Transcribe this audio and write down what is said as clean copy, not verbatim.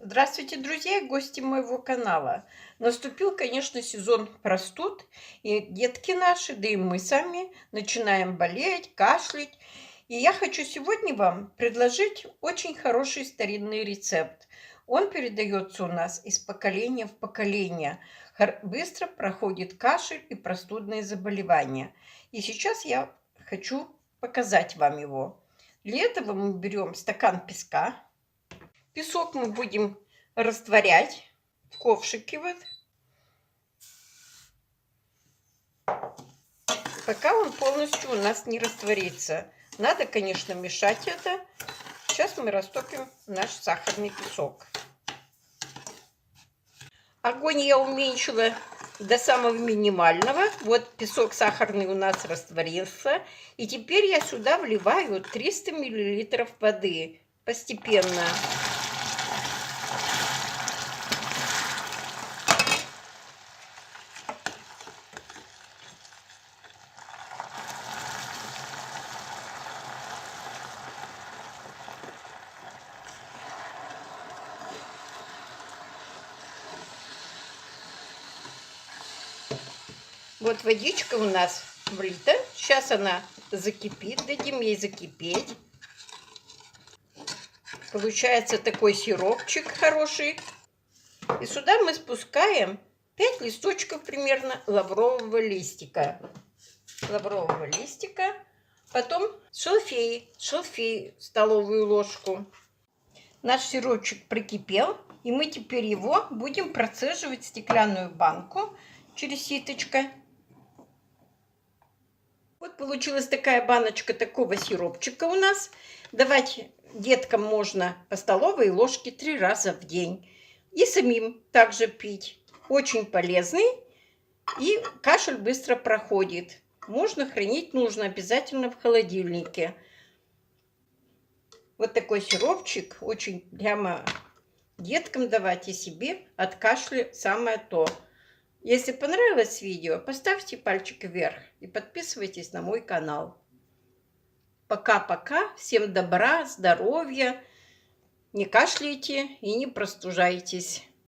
Здравствуйте, друзья и гости моего канала. Наступил, конечно, сезон простуд, и детки наши, да и мы сами начинаем болеть, кашлять. И я хочу сегодня вам предложить очень хороший старинный рецепт. Он передается у нас из поколения в поколение. Быстро проходит кашель и простудные заболевания. И сейчас я хочу показать вам его. Для этого мы берем стакан песка. Песок мы будем растворять в ковшике вот, пока он полностью у нас не растворится. Надо, конечно, мешать это. Сейчас мы растопим наш сахарный песок. Огонь я уменьшила до самого минимального. Вот песок сахарный у нас растворился. И теперь я сюда вливаю 300 мл воды постепенно. Вот водичка у нас влита. Сейчас она закипит. Дадим ей закипеть. Получается такой сиропчик хороший. И сюда мы спускаем 5 листочков примерно лаврового листика. Потом шалфей столовую ложку. Наш сиропчик прокипел. И мы теперь его будем процеживать в стеклянную банку через ситочко. Вот получилась такая баночка такого сиропчика у нас. Давать деткам можно по столовой ложке 3 раза в день. И самим также пить. Очень полезный. И кашель быстро проходит. Можно хранить, нужно обязательно в холодильнике. Вот такой сиропчик. Очень прямо деткам давать и себе от кашля самое то. Если понравилось видео, поставьте пальчик вверх и подписывайтесь на мой канал. Пока-пока. Всем добра, здоровья. Не кашляйте и не простужайтесь.